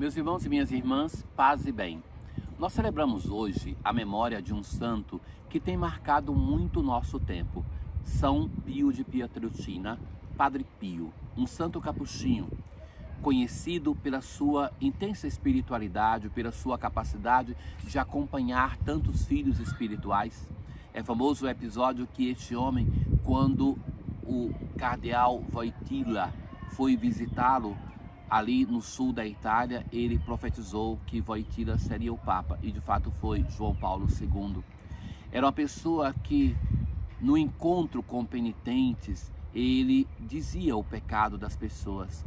Meus irmãos e minhas irmãs, paz e bem. Nós celebramos hoje a memória de um santo que tem marcado muito o nosso tempo, São Pio de Pietrelcina, Padre Pio, um santo capuchinho, conhecido pela sua intensa espiritualidade, pela sua capacidade de acompanhar tantos filhos espirituais. É famoso o episódio que este homem, quando o cardeal Wojtyła foi visitá-lo ali no sul da Itália, ele profetizou que Wojtyła seria o Papa, e de fato foi João Paulo II. Era uma pessoa que, no encontro com penitentes, ele dizia o pecado das pessoas.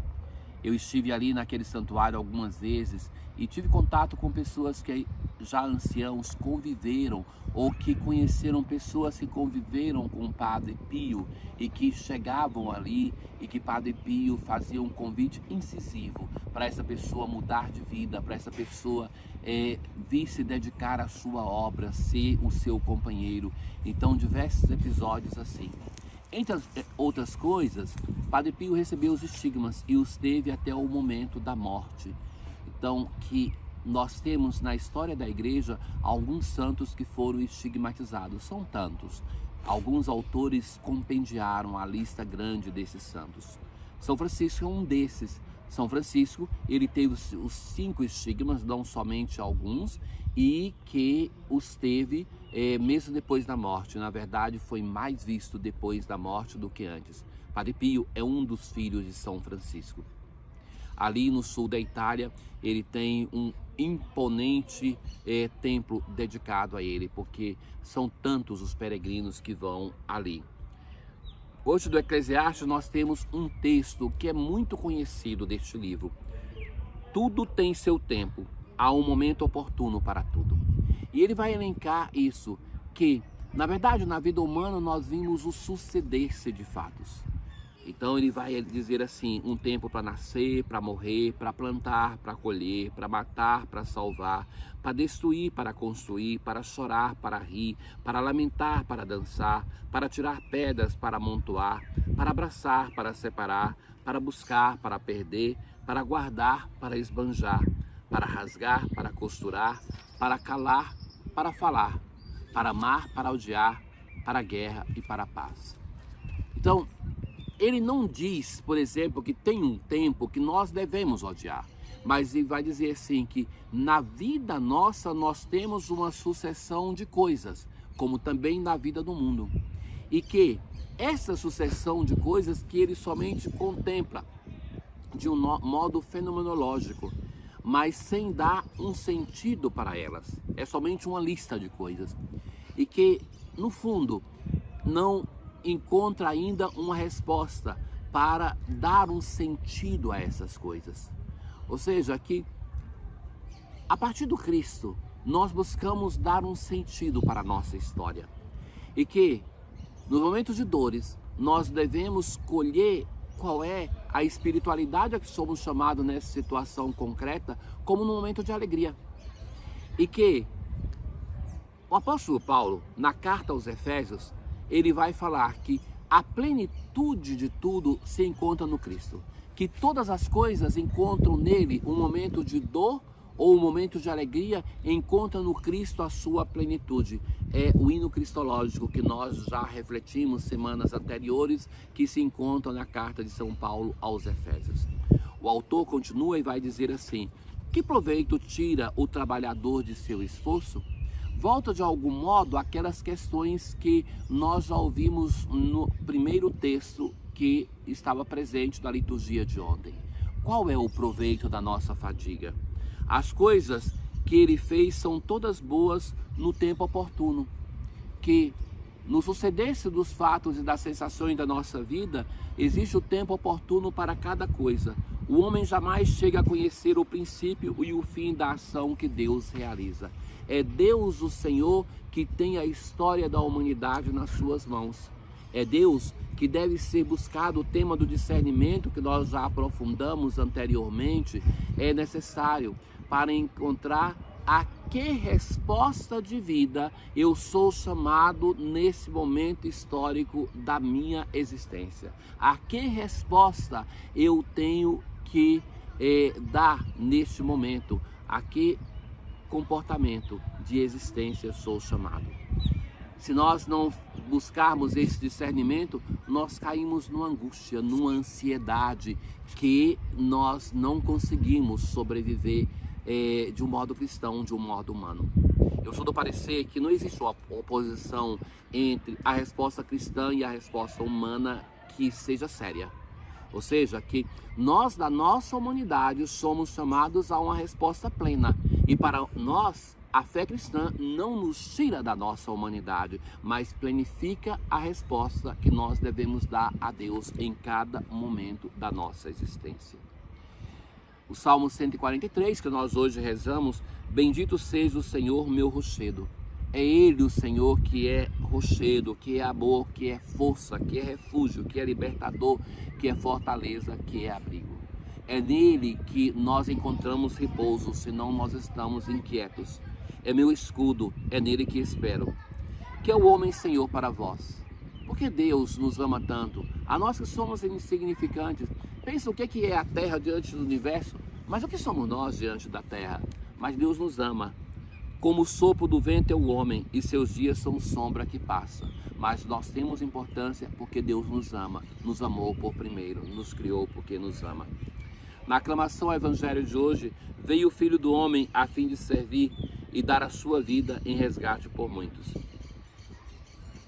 Eu estive ali naquele santuário algumas vezes e tive contato com pessoas que já anciãos conviveram ou que conheceram pessoas que conviveram com o Padre Pio e que chegavam ali e que Padre Pio fazia um convite incisivo para essa pessoa mudar de vida, para essa pessoa vir se dedicar à sua obra, ser o seu companheiro. Então, diversos episódios assim. Entre outras coisas, Padre Pio recebeu os estigmas e os teve até o momento da morte. Então, que nós temos na história da igreja alguns santos que foram estigmatizados. São tantos. Alguns autores compendiaram a lista grande desses santos. São Francisco é um desses. São Francisco, ele teve os 5 estigmas, não somente alguns, e que os teve mesmo depois da morte. Na verdade, foi mais visto depois da morte do que antes. Padre Pio é um dos filhos de São Francisco. Ali no sul da Itália, ele tem um imponente templo dedicado a ele, porque são tantos os peregrinos que vão ali. Hoje do Eclesiastes nós temos um texto que é muito conhecido deste livro. Tudo tem seu tempo, há um momento oportuno para tudo. E ele vai elencar isso, que na verdade na vida humana nós vimos o suceder-se de fatos. Então ele vai dizer assim, um tempo para nascer, para morrer, para plantar, para colher, para matar, para salvar, para destruir, para construir, para chorar, para rir, para lamentar, para dançar, para tirar pedras, para amontoar, para abraçar, para separar, para buscar, para perder, para guardar, para esbanjar, para rasgar, para costurar, para calar, para falar, para amar, para odiar, para a guerra e para a paz. Então, ele não diz, por exemplo, que tem um tempo que nós devemos odiar, mas ele vai dizer assim que na vida nossa nós temos uma sucessão de coisas, como também na vida do mundo. E que essa sucessão de coisas que ele somente contempla de um modo fenomenológico, mas sem dar um sentido para elas. É somente uma lista de coisas. E que, no fundo, não encontra ainda uma resposta para dar um sentido a essas coisas. Ou seja, que a partir do Cristo nós buscamos dar um sentido para a nossa história. E que nos momentos de dores nós devemos colher qual é a espiritualidade a que somos chamados nessa situação concreta, como no momento de alegria. E que o apóstolo Paulo, na carta aos Efésios, ele vai falar que a plenitude de tudo se encontra no Cristo. Que todas as coisas encontram nele um momento de dor ou um momento de alegria, encontra no Cristo a sua plenitude. É o hino cristológico que nós já refletimos semanas anteriores, que se encontra na carta de São Paulo aos Efésios. O autor continua e vai dizer assim: que proveito tira o trabalhador de seu esforço? Volta de algum modo aquelas questões que nós já ouvimos no primeiro texto que estava presente na liturgia de ontem. Qual é o proveito da nossa fadiga? As coisas que ele fez são todas boas no tempo oportuno. Que no suceder-se dos fatos e das sensações da nossa vida, existe o tempo oportuno para cada coisa. O homem jamais chega a conhecer o princípio e o fim da ação que Deus realiza. É Deus, o Senhor, que tem a história da humanidade nas suas mãos. É Deus que deve ser buscado. O tema do discernimento, que nós já aprofundamos anteriormente, é necessário para encontrar a que resposta de vida eu sou chamado nesse momento histórico da minha existência. A que resposta eu tenho que dar neste momento a que comportamento de existência sou chamado. Se nós não buscarmos esse discernimento, nós caímos numa angústia, numa ansiedade que nós não conseguimos sobreviver de um modo cristão, de um modo humano. Eu sou do parecer que não existe uma oposição entre a resposta cristã e a resposta humana que seja séria. Ou seja, que nós da nossa humanidade somos chamados a uma resposta plena. E para nós, a fé cristã não nos tira da nossa humanidade, mas planifica a resposta que nós devemos dar a Deus em cada momento da nossa existência. O Salmo 143, que nós hoje rezamos: bendito seja o Senhor, meu rochedo. É Ele o Senhor que é rochedo, que é amor, que é força, que é refúgio, que é libertador, que é fortaleza, que é abrigo. É nele que nós encontramos repouso, senão nós estamos inquietos. É meu escudo, é nele que espero. Que é o homem, Senhor, para vós? Porque Deus nos ama tanto. A nós que somos insignificantes, pensa o que é a terra diante do universo, mas o que somos nós diante da terra? Mas Deus nos ama. Como o sopro do vento é o homem, e seus dias são sombra que passa. Mas nós temos importância porque Deus nos ama, nos amou por primeiro, nos criou porque nos ama. Na aclamação ao Evangelho de hoje, veio o Filho do Homem a fim de servir e dar a sua vida em resgate por muitos.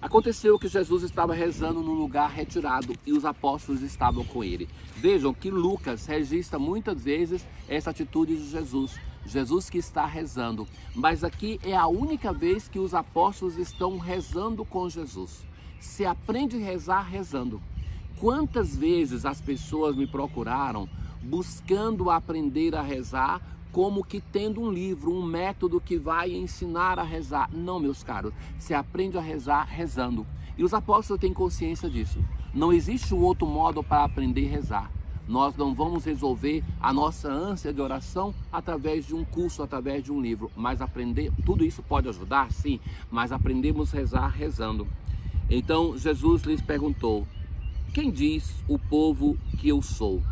Aconteceu que Jesus estava rezando num lugar retirado e os apóstolos estavam com ele. Vejam que Lucas registra muitas vezes essa atitude de Jesus. Jesus que está rezando, mas aqui é a única vez que os apóstolos estão rezando com Jesus. Se aprende a rezar rezando. Quantas vezes as pessoas me procuraram buscando aprender a rezar, como que tendo um livro, um método que vai ensinar a rezar? Não, meus caros, se aprende a rezar rezando. E os apóstolos têm consciência disso. Não existe um outro modo para aprender a rezar. Nós não vamos resolver a nossa ânsia de oração através de um curso, através de um livro. Mas aprender, tudo isso pode ajudar, sim, mas aprendemos a rezar rezando. Então Jesus lhes perguntou: quem diz o povo que eu sou?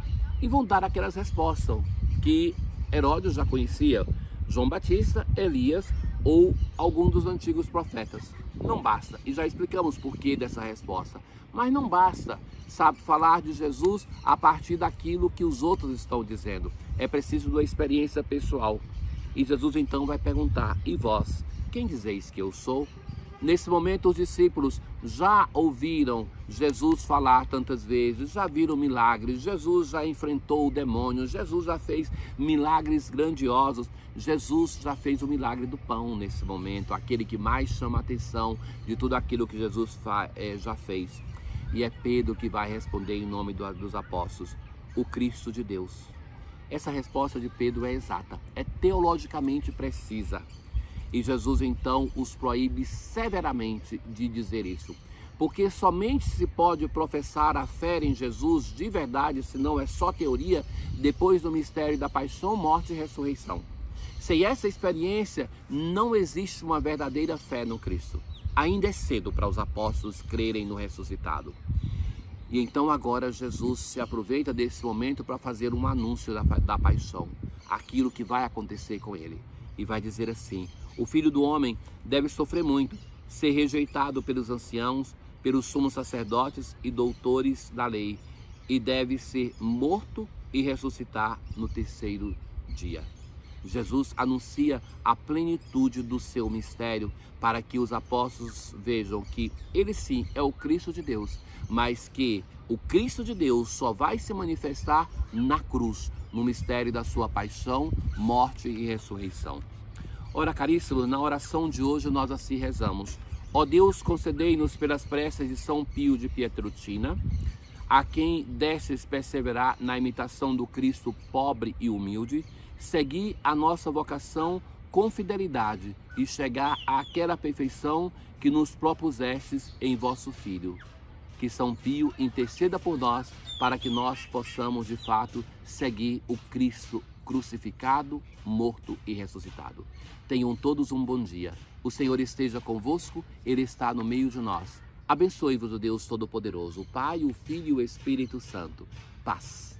E vão dar aquelas respostas que Herodes já conhecia: João Batista, Elias ou algum dos antigos profetas. Não basta, e já explicamos o porquê dessa resposta. Mas não basta, sabe, falar de Jesus a partir daquilo que os outros estão dizendo. É preciso uma experiência pessoal. E Jesus então vai perguntar: e vós, quem dizeis que eu sou? Nesse momento os discípulos já ouviram Jesus falar tantas vezes, já viram milagres, Jesus já enfrentou o demônio, Jesus já fez milagres grandiosos, Jesus já fez o milagre do pão nesse momento, aquele que mais chama a atenção de tudo aquilo que Jesus já fez. E é Pedro que vai responder em nome dos apóstolos: o Cristo de Deus. Essa resposta de Pedro é exata, é teologicamente precisa. E Jesus então os proíbe severamente de dizer isso, porque somente se pode professar a fé em Jesus de verdade, se não é só teoria, depois do mistério da paixão, morte e ressurreição. Sem essa experiência, não existe uma verdadeira fé no Cristo. Ainda é cedo para os apóstolos crerem no ressuscitado. E então agora Jesus se aproveita desse momento para fazer um anúncio da paixão, aquilo que vai acontecer com ele. E vai dizer assim: o Filho do Homem deve sofrer muito, ser rejeitado pelos anciãos, pelos sumos sacerdotes e doutores da lei, e deve ser morto e ressuscitar no terceiro dia. Jesus anuncia a plenitude do seu mistério para que os apóstolos vejam que ele sim é o Cristo de Deus, mas que o Cristo de Deus só vai se manifestar na cruz, no mistério da sua paixão, morte e ressurreição. Ora, caríssimos, na oração de hoje nós assim rezamos: ó Deus, concedei-nos pelas preces de São Pio de Pietrelcina, a quem destes perseverar na imitação do Cristo pobre e humilde, seguir a nossa vocação com fidelidade e chegar àquela perfeição que nos propusestes em vosso Filho. Que São Pio interceda por nós para que nós possamos de fato seguir o Cristo crucificado, morto e ressuscitado. Tenham todos um bom dia. O Senhor esteja convosco, Ele está no meio de nós. Abençoe-vos o Deus Todo-Poderoso, o Pai, o Filho e o Espírito Santo. Paz.